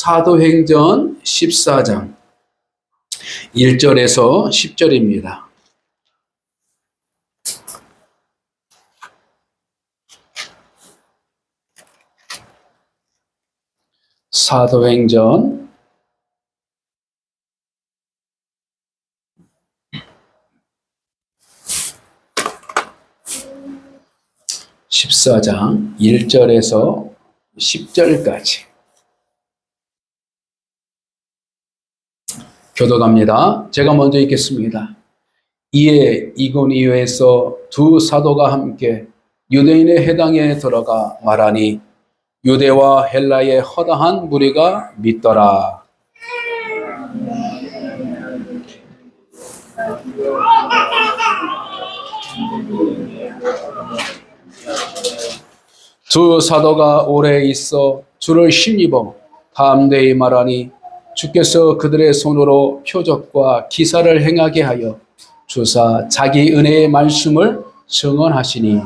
사도행전 14장 1절에서 10절입니다. 사도행전 14장 1절에서 10절까지 교독합니다. 제가 먼저 읽겠습니다. 이에 이고니오에서 두 사도가 함께 유대인의 회당에 들어가 말하니 유대와 헬라의 허다한 무리가 믿더라. 두 사도가 오래 있어 주를 힘입어 담대히 말하니 주께서 그들의 손으로 표적과 기사를 행하게 하여 주사 자기 은혜의 말씀을 증언하시니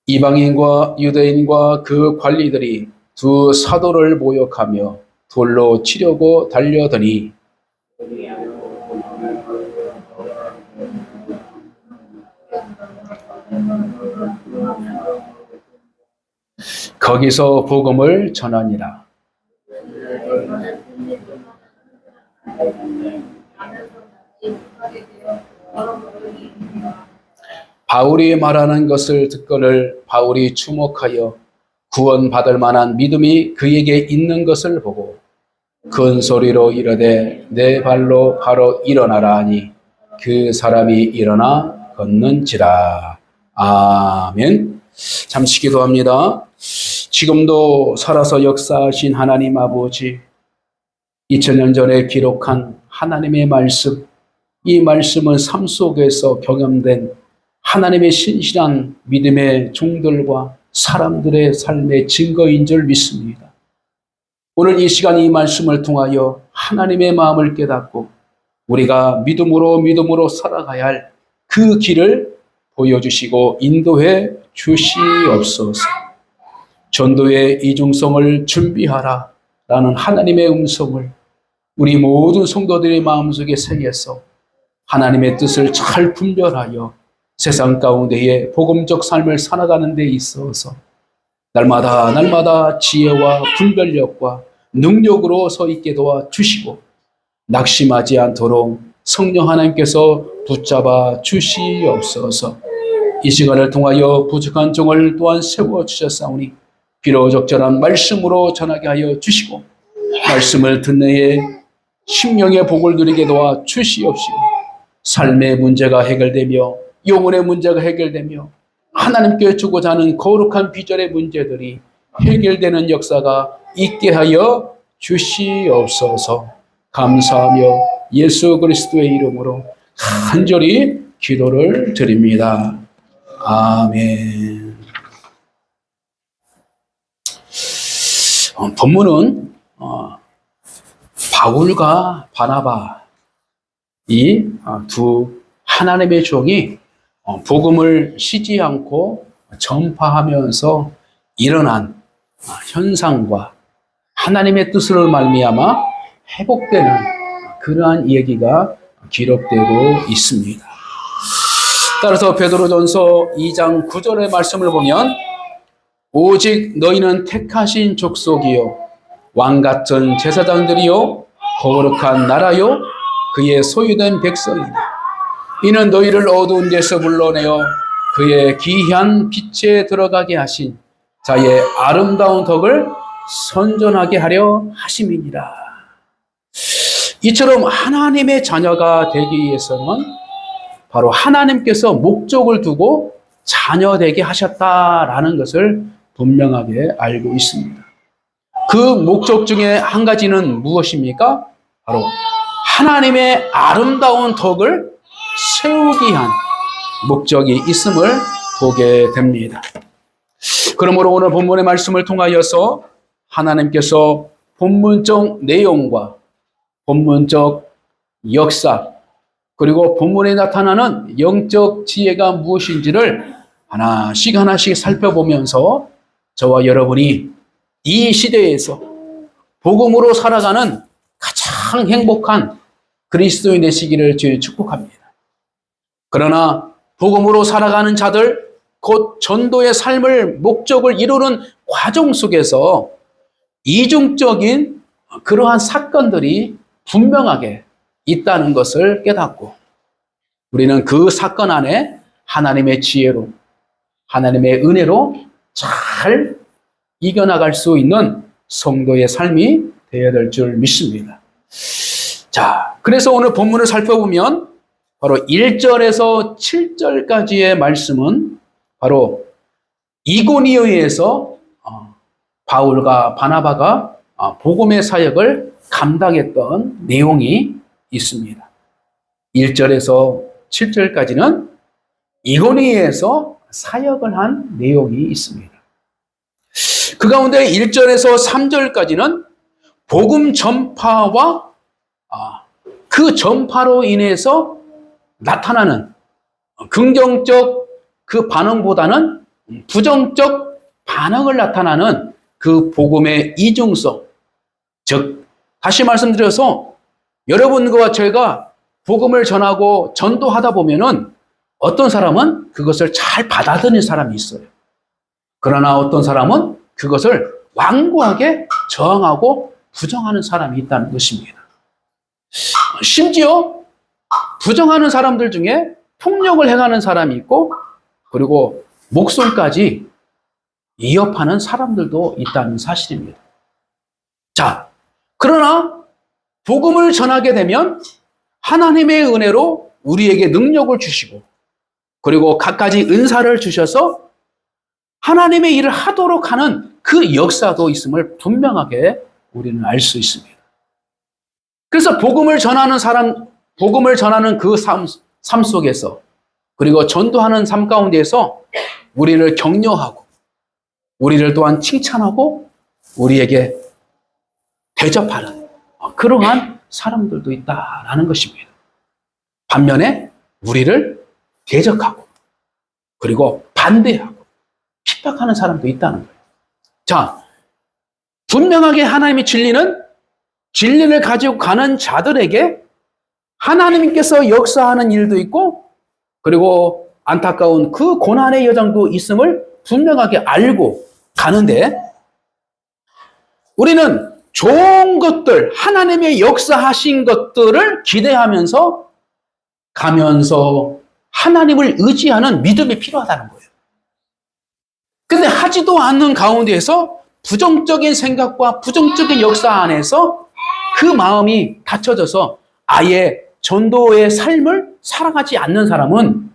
이방인과 유대인과 그 관리들이 두 사도를 모욕하며 돌로 치려고 달려더니 거기서 복음을 전하니라. 바울이 말하는 것을 듣거늘 바울이 주목하여 구원받을 만한 믿음이 그에게 있는 것을 보고 큰 소리로 이르되 내 발로 바로 일어나라 하니 그 사람이 일어나 걷는지라. 아멘. 잠시 기도합니다. 지금도 살아서 역사하신 하나님 아버지, 2000년 전에 기록한 하나님의 말씀, 이 말씀은 삶 속에서 경험된 하나님의 신실한 믿음의 종들과 사람들의 삶의 증거인 줄 믿습니다. 오늘 이 시간 이 말씀을 통하여 하나님의 마음을 깨닫고 우리가 믿음으로 살아가야 할 그 길을 보여주시고 인도해 주시옵소서. 전도의 이중성을 준비하라 라는 하나님의 음성을 우리 모든 성도들의 마음속에 새겨서 하나님의 뜻을 잘 분별하여 세상 가운데에 복음적 삶을 살아가는 데 있어서 날마다 지혜와 분별력과 능력으로 서 있게 도와주시고 낙심하지 않도록 성령 하나님께서 붙잡아 주시옵소서. 이 시간을 통하여 부족한 종을 또한 세워주셨사오니 비록 적절한 말씀으로 전하게 하여 주시고 말씀을 듣는 이에 심령의 복을 누리게 도와 주시옵시고 삶의 문제가 해결되며 영혼의 문제가 해결되며 하나님께 주고자 하는 거룩한 비전의 문제들이 해결되는 역사가 있게 하여 주시옵소서. 감사하며 예수 그리스도의 이름으로 간절히 기도를 드립니다. 아멘. 본문은 바울과 바나바 이 두 하나님의 종이 복음을 쉬지 않고 전파하면서 일어난 현상과 하나님의 뜻으로 말미암아 회복되는 그러한 얘기가 기록되고 있습니다. 따라서 베드로전서 2장 9절의 말씀을 보면 오직 너희는 택하신 족속이요 왕같은 제사장들이요 거룩한 나라요 그의 소유된 백성이니 이는 너희를 어두운 데서 불러내어 그의 기이한 빛에 들어가게 하신 자의 아름다운 덕을 선전하게 하려 하심이니라. 이처럼 하나님의 자녀가 되기 위해서는 바로 하나님께서 목적을 두고 자녀되게 하셨다라는 것을 분명하게 알고 있습니다. 그 목적 중에 한 가지는 무엇입니까? 바로 하나님의 아름다운 덕을 세우기 위한 목적이 있음을 보게 됩니다. 그러므로 오늘 본문의 말씀을 통하여서 하나님께서 본문적 내용과 본문적 역사 그리고 본문에 나타나는 영적 지혜가 무엇인지를 하나씩 하나씩 살펴보면서 저와 여러분이 이 시대에서 복음으로 살아가는 가장 행복한 그리스도인 되시기를 주의 축복합니다. 그러나 복음으로 살아가는 자들, 곧 전도의 삶을 목적을 이루는 과정 속에서 이중적인 그러한 사건들이 분명하게 있다는 것을 깨닫고 우리는 그 사건 안에 하나님의 지혜로, 하나님의 은혜로 잘 이겨나갈 수 있는 성도의 삶이 되어야 될 줄 믿습니다. 자, 그래서 오늘 본문을 살펴보면 바로 1절에서 7절까지의 말씀은 바로 이고니오에서 바울과 바나바가 복음의 사역을 감당했던 내용이 있습니다. 1절에서 7절까지는 이고니오에서 사역을 한 내용이 있습니다. 그 가운데 1절에서 3절까지는 복음 전파와 그 전파로 인해서 나타나는 긍정적 그 반응보다는 부정적 반응을 나타나는 그 복음의 이중성. 즉, 다시 말씀드려서 여러분과 제가 복음을 전하고 전도하다 보면은 어떤 사람은 그것을 잘 받아들이는 사람이 있어요. 그러나 어떤 사람은 그것을 완고하게 저항하고 부정하는 사람이 있다는 것입니다. 심지어 부정하는 사람들 중에 폭력을 행하는 사람이 있고 그리고 목숨까지 위협하는 사람들도 있다는 사실입니다. 자, 그러나 복음을 전하게 되면 하나님의 은혜로 우리에게 능력을 주시고 그리고 갖가지 은사를 주셔서 하나님의 일을 하도록 하는 그 역사도 있음을 분명하게 우리는 알 수 있습니다. 그래서 복음을 전하는 사람, 복음을 전하는 그 삶 속에서 그리고 전도하는 삶 가운데에서 우리를 격려하고 우리를 또한 칭찬하고 우리에게 대접하는 그러한 사람들도 있다라는 것입니다. 반면에 우리를 대적하고 그리고 반대하고 핍박하는 사람도 있다는 거예요. 자, 분명하게 하나님의 진리를 가지고 가는 자들에게 하나님께서 역사하는 일도 있고 그리고 안타까운 그 고난의 여정도 있음을 분명하게 알고 가는데 우리는 좋은 것들, 하나님의 역사하신 것들을 기대하면서 가면서 하나님을 의지하는 믿음이 필요하다는 거예요. 근데 하지도 않는 가운데에서 부정적인 생각과 부정적인 역사 안에서 그 마음이 닫혀져서 아예 전도의 삶을 살아가지 않는 사람은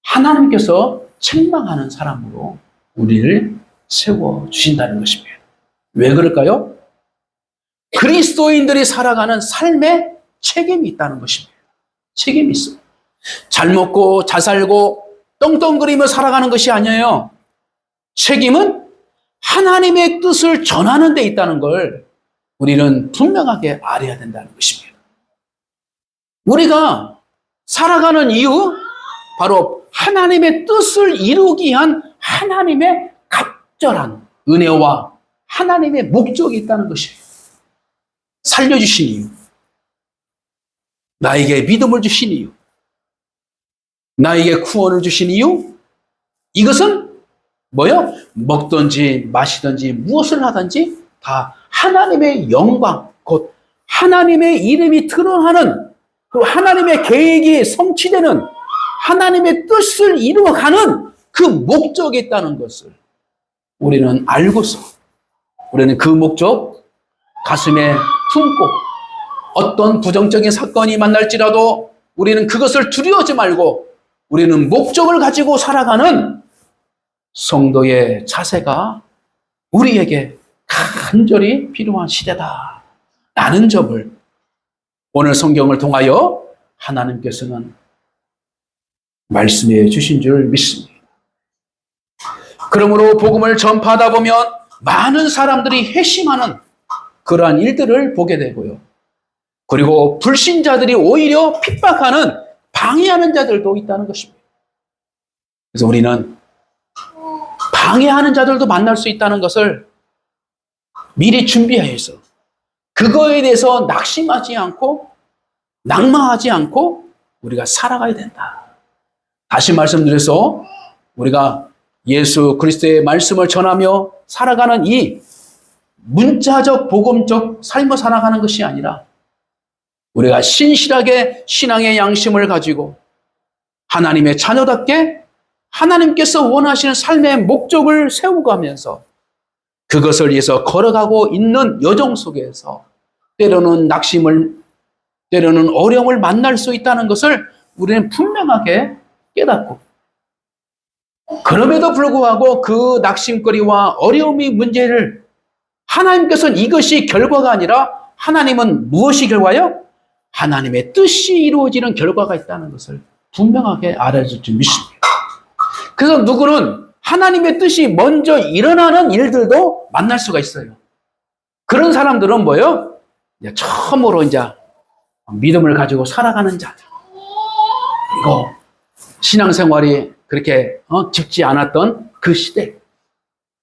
하나님께서 책망하는 사람으로 우리를 세워주신다는 것입니다. 왜 그럴까요? 그리스도인들이 살아가는 삶에 책임이 있다는 것입니다. 책임이 있어요. 잘 먹고 잘 살고 떵떵거리며 살아가는 것이 아니에요. 책임은 하나님의 뜻을 전하는 데 있다는 걸 우리는 분명하게 알아야 된다는 것입니다. 우리가 살아가는 이유, 바로 하나님의 뜻을 이루기 위한 하나님의 갑절한 은혜와 하나님의 목적이 있다는 것이에요. 살려주신 이유, 나에게 믿음을 주신 이유, 나에게 구원을 주신 이유, 이것은 뭐요? 먹든지 마시든지 무엇을 하든지 다 하나님의 영광, 곧 하나님의 이름이 드러나는 그 하나님의 계획이 성취되는 하나님의 뜻을 이루어가는 그 목적이 있다는 것을 우리는 알고서 우리는 그 목적 가슴에 품고 어떤 부정적인 사건이 만날지라도 우리는 그것을 두려워하지 말고 우리는 목적을 가지고 살아가는 성도의 자세가 우리에게 간절히 필요한 시대다라는 점을 오늘 성경을 통하여 하나님께서는 말씀해 주신 줄 믿습니다. 그러므로 복음을 전파하다 보면 많은 사람들이 회심하는 그러한 일들을 보게 되고요. 그리고 불신자들이 오히려 핍박하는, 방해하는 자들도 있다는 것입니다. 그래서 우리는 방해하는 자들도 만날 수 있다는 것을 미리 준비해서 그거에 대해서 낙심하지 않고 낙망하지 않고 우리가 살아가야 된다. 다시 말씀드려서 우리가 예수 그리스도의 말씀을 전하며 살아가는 이 문자적 복음적 삶을 살아가는 것이 아니라 우리가 신실하게 신앙의 양심을 가지고 하나님의 자녀답게 하나님께서 원하시는 삶의 목적을 세우가면서 그것을 위해서 걸어가고 있는 여정 속에서 때로는 낙심을, 때로는 어려움을 만날 수 있다는 것을 우리는 분명하게 깨닫고, 그럼에도 불구하고 그 낙심거리와 어려움이 문제를 하나님께서는 이것이 결과가 아니라 하나님은 무엇이 결과요? 하나님의 뜻이 이루어지는 결과가 있다는 것을 분명하게 알아줄 줄 믿습니다. 그래서 누구는 하나님의 뜻이 먼저 일어나는 일들도 만날 수가 있어요. 그런 사람들은 뭐예요? 처음으로 이제 믿음을 가지고 살아가는 자들. 그리고 신앙생활이 그렇게 깊지 않았던 그 시대.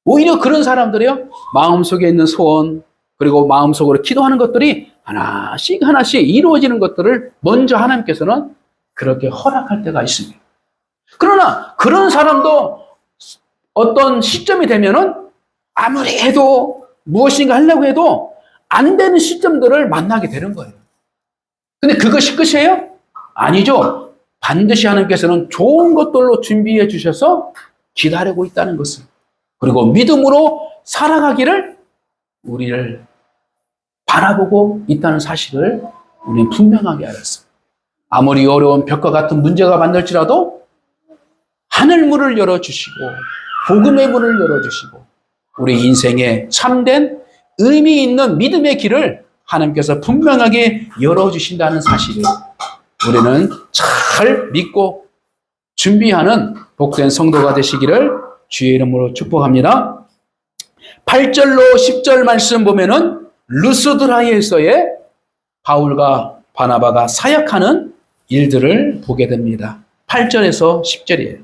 오히려 그런 사람들이요, 마음속에 있는 소원, 그리고 마음속으로 기도하는 것들이 하나씩 하나씩 이루어지는 것들을 먼저 하나님께서는 그렇게 허락할 때가 있습니다. 그러나 그런 사람도 어떤 시점이 되면은 아무리 해도 무엇인가 하려고 해도 안 되는 시점들을 만나게 되는 거예요. 근데 그것이 끝이에요? 아니죠. 반드시 하나님께서는 좋은 것들로 준비해 주셔서 기다리고 있다는 것을, 그리고 믿음으로 살아가기를 우리를 바라보고 있다는 사실을 우리는 분명하게 알았어요. 아무리 어려운 벽과 같은 문제가 만날지라도 하늘문을 열어주시고 복음의 문을 열어주시고 우리 인생에 참된 의미 있는 믿음의 길을 하나님께서 분명하게 열어주신다는 사실을 우리는 잘 믿고 준비하는 복된 성도가 되시기를 주의 이름으로 축복합니다. 8절로 10절 말씀 보면은 루스드라에서의 바울과 바나바가 사역하는 일들을 보게 됩니다. 8절에서 10절이에요.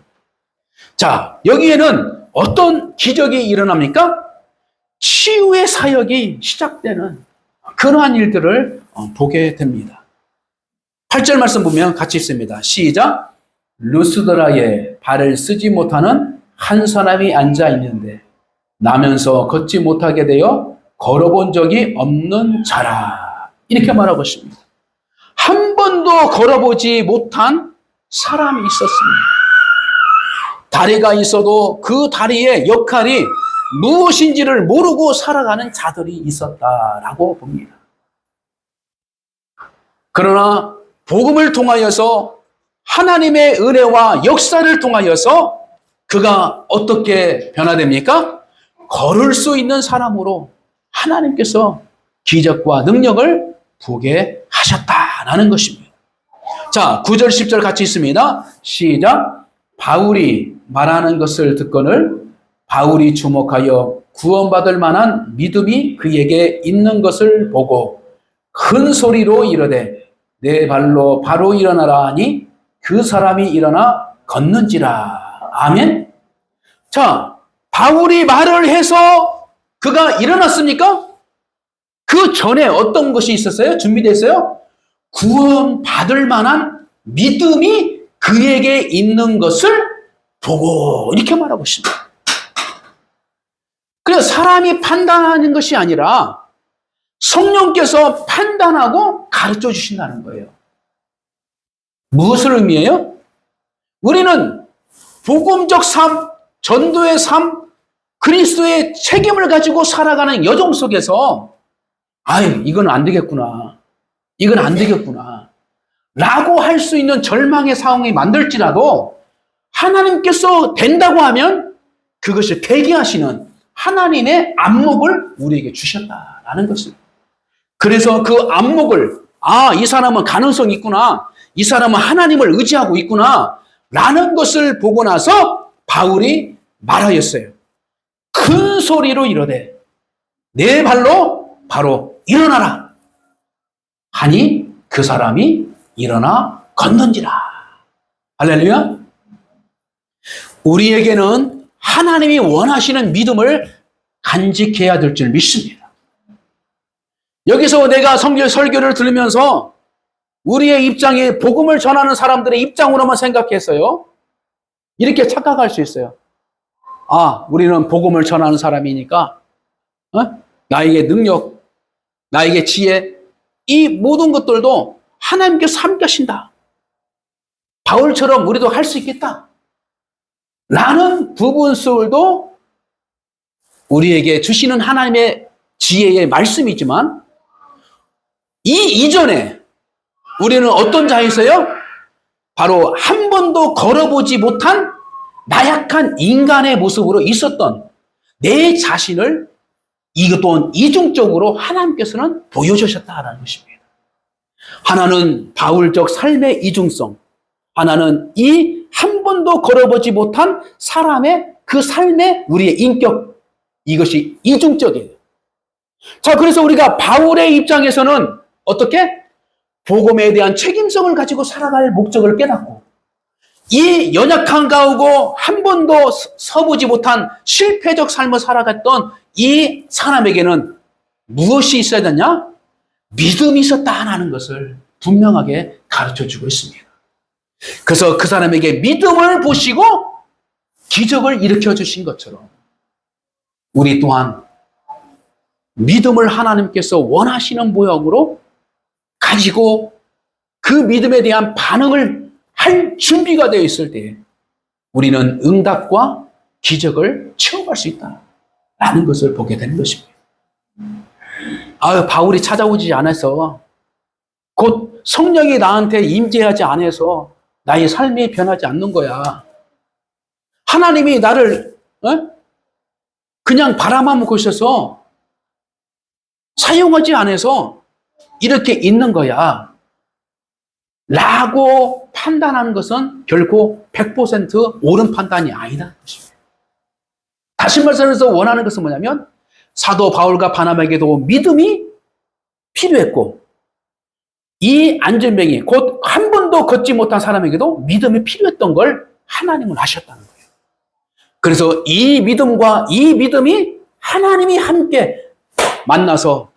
자, 여기에는 어떤 기적이 일어납니까? 치유의 사역이 시작되는 그러한 일들을 보게 됩니다. 8절 말씀 보면 같이 있습니다. 시작. 루스드라에 발을 쓰지 못하는 한 사람이 앉아 있는데 나면서 걷지 못하게 되어 걸어본 적이 없는 자라. 이렇게 말하고 있습니다. 한 번도 걸어보지 못한 사람이 있었습니다. 다리가 있어도 그 다리의 역할이 무엇인지를 모르고 살아가는 자들이 있었다라고 봅니다. 그러나 복음을 통하여서 하나님의 은혜와 역사를 통하여서 그가 어떻게 변화됩니까? 걸을 수 있는 사람으로 하나님께서 기적과 능력을 보게 하셨다라는 것입니다. 자, 9절 10절 같이 있습니다. 시작. 바울이 말하는 것을 듣거늘 바울이 주목하여 구원받을 만한 믿음이 그에게 있는 것을 보고 큰 소리로 이르되 내 발로 바로 일어나라 하니 그 사람이 일어나 걷는지라. 아멘. 자, 바울이 말을 해서 그가 일어났습니까? 그 전에 어떤 것이 있었어요? 준비됐어요? 구원받을 만한 믿음이 그에게 있는 것을 보고, 이렇게 말하고 있습니다. 그래서 사람이 판단하는 것이 아니라 성령께서 판단하고 가르쳐 주신다는 거예요. 무엇을 의미해요? 우리는 복음적 삶, 전도의 삶, 그리스도의 책임을 가지고 살아가는 여정 속에서 이건 안 되겠구나. 이건 안 되겠구나. 라고 할 수 있는 절망의 상황이 만들지라도 하나님께서 된다고 하면 그것을 계기하시는 하나님의 안목을 우리에게 주셨다라는 것입니다. 그래서 그 안목을, 이 사람은 가능성이 있구나. 이 사람은 하나님을 의지하고 있구나. 라는 것을 보고 나서 바울이 말하였어요. 큰 소리로 이르되 내 발로 바로 일어나라. 하니 그 사람이 일어나 걷는지라. 할렐루야. 우리에게는 하나님이 원하시는 믿음을 간직해야 될 줄 믿습니다. 여기서 내가 설교를 들으면서 우리의 입장에 복음을 전하는 사람들의 입장으로만 생각했어요. 이렇게 착각할 수 있어요. 아, 우리는 복음을 전하는 사람이니까 나에게 능력, 나에게 지혜, 이 모든 것들도 하나님께서 함께하신다. 바울처럼 우리도 할 수 있겠다. 라는 부분들도 우리에게 주시는 하나님의 지혜의 말씀이지만 이 이전에 우리는 어떤 자였어요? 바로 한 번도 걸어보지 못한 나약한 인간의 모습으로 있었던 내 자신을 이것 또한 이중적으로 하나님께서는 보여주셨다라는 것입니다. 하나는 바울적 삶의 이중성, 하나는 이 한 번도 걸어보지 못한 사람의 그 삶의 우리의 인격, 이것이 이중적이에요. 자, 그래서 우리가 바울의 입장에서는 어떻게? 복음에 대한 책임성을 가지고 살아갈 목적을 깨닫고 이 연약한 가우고 한 번도 서보지 못한 실패적 삶을 살아갔던 이 사람에게는 무엇이 있어야 되냐? 믿음이 있었다는 것을 분명하게 가르쳐주고 있습니다. 그래서 그 사람에게 믿음을 보시고 기적을 일으켜주신 것처럼 우리 또한 믿음을 하나님께서 원하시는 모양으로 가지고 그 믿음에 대한 반응을 할 준비가 되어 있을 때 우리는 응답과 기적을 체험할 수 있다라는 것을 보게 되는 것입니다. 바울이 찾아오지 않아서 곧 성령이 나한테 임재하지 않아서 나의 삶이 변하지 않는 거야. 하나님이 나를 그냥 바라만 먹고 있어서 사용하지 않아서 이렇게 있는 거야. 라고 판단하는 것은 결코 100% 옳은 판단이 아니다. 다시 말해서 원하는 것은 뭐냐면 사도 바울과 바나바에게도 믿음이 필요했고 이 안전병이 곧 한 번도 걷지 못한 사람에게도 믿음이 필요했던 걸 하나님은 아셨다는 거예요. 그래서 이 믿음과 이 믿음이 하나님이 함께 만나서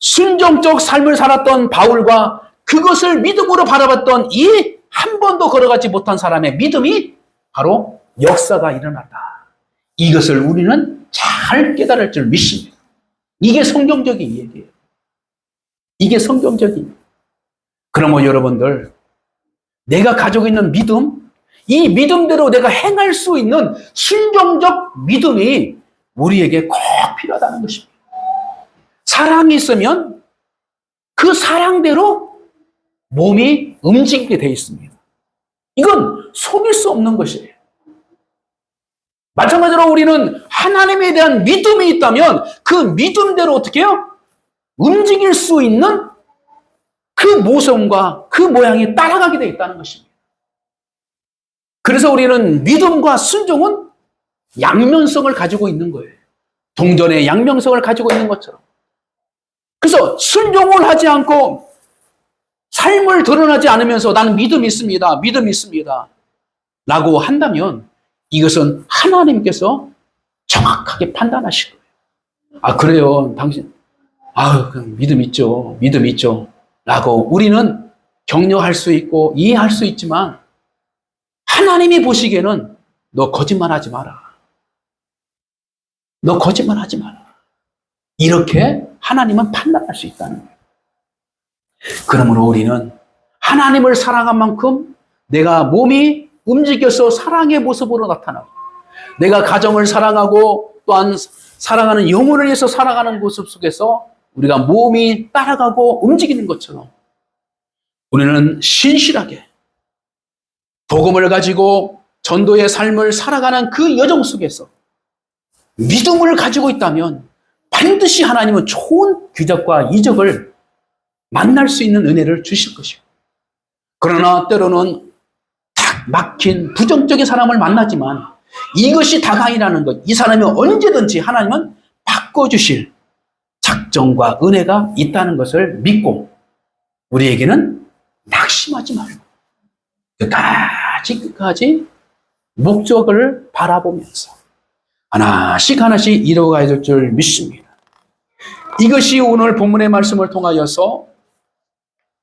순종적 삶을 살았던 바울과 그것을 믿음으로 바라봤던 이 한 번도 걸어가지 못한 사람의 믿음이 바로 역사가 일어났다. 이것을 우리는 잘 깨달을 줄 믿습니다. 이게 성경적인 얘기예요. 이게 성경적인. 그러면 여러분들, 내가 가지고 있는 믿음, 이 믿음대로 내가 행할 수 있는 순종적 믿음이 우리에게 꼭 필요하다는 것입니다. 사랑이 있으면 그 사랑대로 몸이 움직이게 되어 있습니다. 이건 속일 수 없는 것이에요. 마찬가지로 우리는 하나님에 대한 믿음이 있다면 그 믿음대로 어떻게 해요? 움직일 수 있는 그 모습과 그 모양이 따라가게 되어 있다는 것입니다. 그래서 우리는 믿음과 순종은 양면성을 가지고 있는 거예요. 동전의 양면성을 가지고 있는 것처럼. 그래서 순종을 하지 않고 삶을 드러나지 않으면서 나는 믿음이 있습니다. 믿음이 있습니다. 라고 한다면 이것은 하나님께서 정확하게 판단하실 거예요. 그래요. 당신, 그냥 믿음 있죠. 믿음 있죠. 라고 우리는 격려할 수 있고 이해할 수 있지만 하나님이 보시기에는 너 거짓말 하지 마라. 너 거짓말 하지 마라. 이렇게 하나님은 판단할 수 있다는 거예요. 그러므로 우리는 하나님을 사랑한 만큼 내가 몸이 움직여서 사랑의 모습으로 나타나고 내가 가정을 사랑하고 또한 사랑하는 영혼을 위해서 살아가는 모습 속에서 우리가 몸이 따라가고 움직이는 것처럼 우리는 신실하게 복음을 가지고 전도의 삶을 살아가는 그 여정 속에서 믿음을 가지고 있다면 반드시 하나님은 좋은 기적과 이적을 만날 수 있는 은혜를 주실 것이고 그러나 때로는 딱 막힌 부정적인 사람을 만나지만 이것이 다가이라는 것, 이 사람이 언제든지 하나님은 바꿔주실 작정과 은혜가 있다는 것을 믿고 우리에게는 낙심하지 말고 끝까지 목적을 바라보면서 하나씩 이루어가야 될 줄 믿습니다. 이것이 오늘 본문의 말씀을 통하여서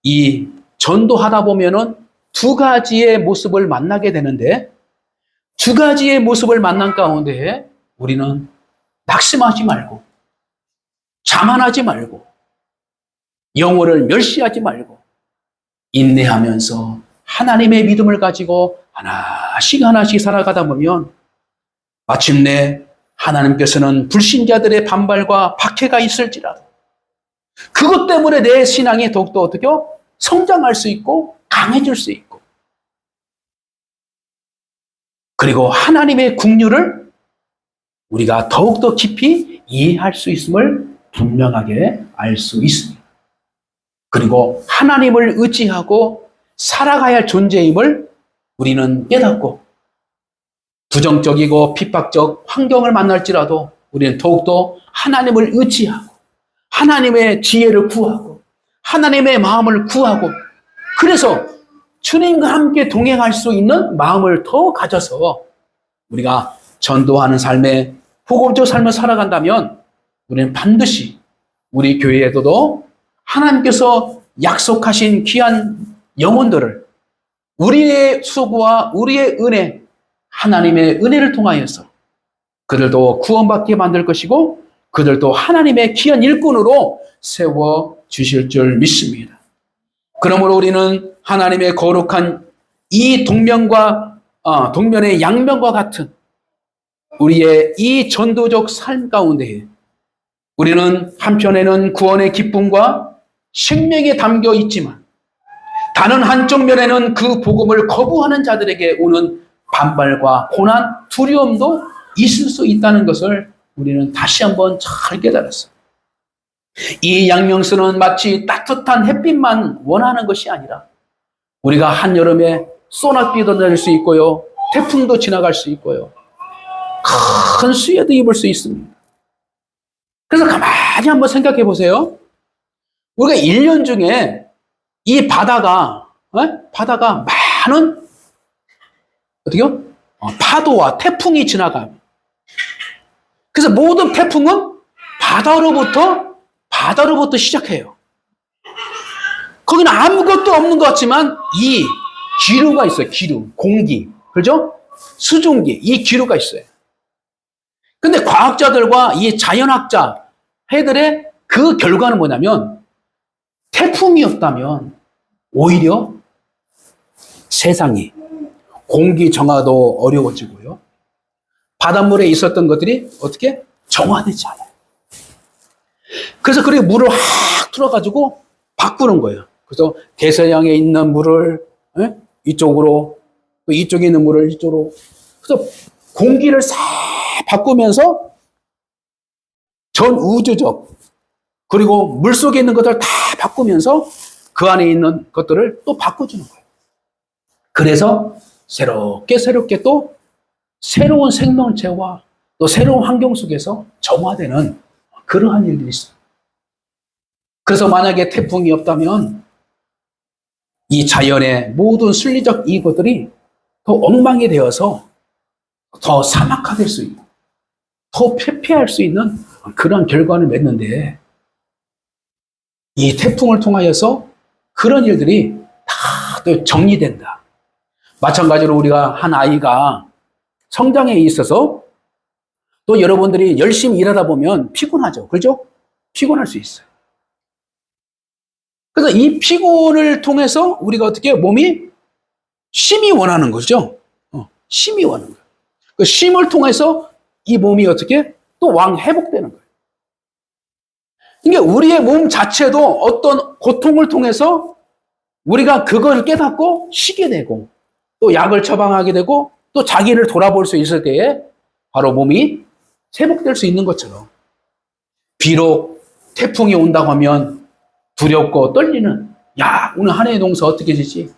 이 전도하다 보면은 두 가지의 모습을 만나게 되는데, 두 가지의 모습을 만난 가운데 우리는 낙심하지 말고, 자만하지 말고, 영혼을 멸시하지 말고, 인내하면서 하나님의 믿음을 가지고 하나씩 살아가다 보면 마침내 하나님께서는 불신자들의 반발과 박해가 있을지라도 그것 때문에 내 신앙이 더욱더 어떻게요? 성장할 수 있고 강해질 수 있고, 그리고 하나님의 긍휼을 우리가 더욱더 깊이 이해할 수 있음을 분명하게 알 수 있습니다. 그리고 하나님을 의지하고 살아가야 할 존재임을 우리는 깨닫고, 부정적이고 핍박적 환경을 만날지라도 우리는 더욱더 하나님을 의지하고 하나님의 지혜를 구하고 하나님의 마음을 구하고, 그래서 주님과 함께 동행할 수 있는 마음을 더 가져서 우리가 전도하는 삶에, 복음적 삶을 살아간다면 우리는 반드시 우리 교회에도 하나님께서 약속하신 귀한 영혼들을, 우리의 수고와 우리의 은혜, 하나님의 은혜를 통하여서 그들도 구원받게 만들 것이고 그들도 하나님의 귀한 일꾼으로 세워 주실 줄 믿습니다. 그러므로 우리는 하나님의 거룩한 이 동면의 양면과 같은 우리의 이 전도적 삶 가운데 우리는 한편에는 구원의 기쁨과 생명에 담겨 있지만 다른 한쪽 면에는 그 복음을 거부하는 자들에게 오는 반발과 고난, 두려움도 있을 수 있다는 것을 우리는 다시 한번 잘 깨달았어요. 이 양명수는 마치 따뜻한 햇빛만 원하는 것이 아니라 우리가 한여름에 소나비도 낼 수 있고요, 태풍도 지나갈 수 있고요, 큰 수해도 입을 수 있습니다. 그래서 가만히 한번 생각해 보세요. 우리가 1년 중에 이 바다가 많은 어떻게요? 파도와 태풍이 지나가요. 그래서 모든 태풍은 바다로부터 시작해요. 거기는 아무것도 없는 것 같지만 이 기류가 있어요. 기류, 공기, 그죠? 수증기, 이 기류가 있어요. 근데 과학자들과 이 자연학자 해들의 그 결과는 뭐냐면, 태풍이 없다면 오히려 세상이 공기 정화도 어려워지고요, 바닷물에 있었던 것들이 어떻게 정화되지 않아요. 그래서 그렇게 물을 확 틀어가지고 바꾸는 거예요. 그래서 대서양에 있는 물을 이쪽으로, 또 이쪽에 있는 물을 이쪽으로, 그래서 공기를 싹 바꾸면서 전 우주적, 그리고 물 속에 있는 것들을 다 바꾸면서 그 안에 있는 것들을 또 바꿔주는 거예요. 그래서 새롭게 또 새로운 생명체와 또 새로운 환경 속에서 정화되는 그러한 일들이 있어요. 그래서 만약에 태풍이 없다면 이 자연의 모든 순리적 이것들이 더 엉망이 되어서 더 사막화될 수 있고 더 폐폐할 수 있는 그런 결과를 맺는데, 이 태풍을 통하여서 그런 일들이 다 또 정리된다. 마찬가지로 우리가 한 아이가 성장에 있어서 또 여러분들이 열심히 일하다 보면 피곤하죠. 그렇죠? 피곤할 수 있어요. 그래서 이 피곤을 통해서 우리가 어떻게 몸이 쉼이 원하는 거죠. 쉼이 원하는 거예요. 그 쉼을 통해서 이 몸이 어떻게 또 회복되는 거예요. 그러니까 우리의 몸 자체도 어떤 고통을 통해서 우리가 그걸 깨닫고 쉬게 되고 또 약을 처방하게 되고 또 자기를 돌아볼 수 있을 때에 바로 몸이 회복될 수 있는 것처럼, 비록 태풍이 온다고 하면 두렵고 떨리는, 야, 오늘 한 해의 농사 어떻게 되지?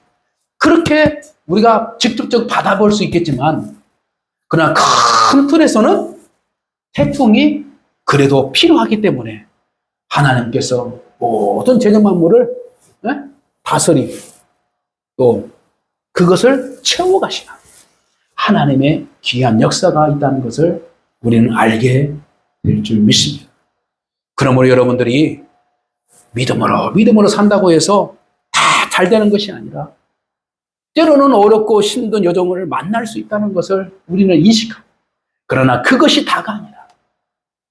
그렇게 우리가 직접적으로 받아볼 수 있겠지만, 그러나 큰 틀에서는 태풍이 그래도 필요하기 때문에 하나님께서 모든 재정 만물을 다스리고 또 그것을 채워가시는 하나님의 귀한 역사가 있다는 것을 우리는 알게 될 줄 믿습니다. 그러므로 여러분들이 믿음으로 산다고 해서 다 잘 되는 것이 아니라 때로는 어렵고 힘든 여정을 만날 수 있다는 것을 우리는 인식하고, 그러나 그것이 다가 아니라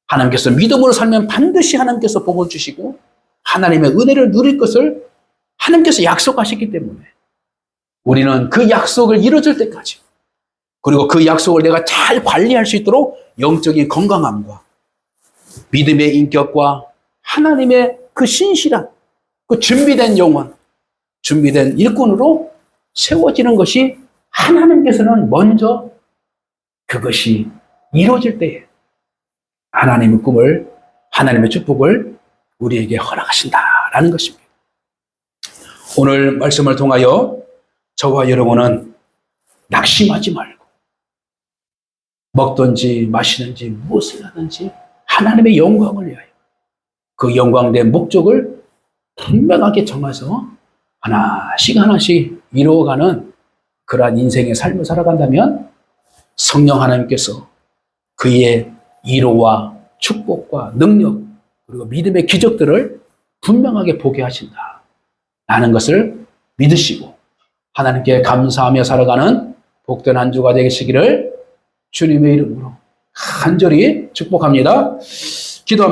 하나님께서 믿음으로 살면 반드시 하나님께서 복을 주시고 하나님의 은혜를 누릴 것을 하나님께서 약속하셨기 때문에 우리는 그 약속을 이루어질 때까지, 그리고 그 약속을 내가 잘 관리할 수 있도록 영적인 건강함과 믿음의 인격과 하나님의 그 신실한 그 준비된 영혼, 준비된 일꾼으로 세워지는 것이 하나님께서는 먼저 그것이 이루어질 때에 하나님의 꿈을, 하나님의 축복을 우리에게 허락하신다라는 것입니다. 오늘 말씀을 통하여 저와 여러분은 낙심하지 말고 먹든지 마시든지 무엇을 하든지 하나님의 영광을 위하여 그 영광된 목적을 분명하게 정해서 하나씩 이루어가는 그러한 인생의 삶을 살아간다면 성령 하나님께서 그의 위로와 축복과 능력 그리고 믿음의 기적들을 분명하게 보게 하신다 라는 것을 믿으시고 하나님께 감사하며 살아가는 복된 한 주가 되시기를 주님의 이름으로 간절히 축복합니다.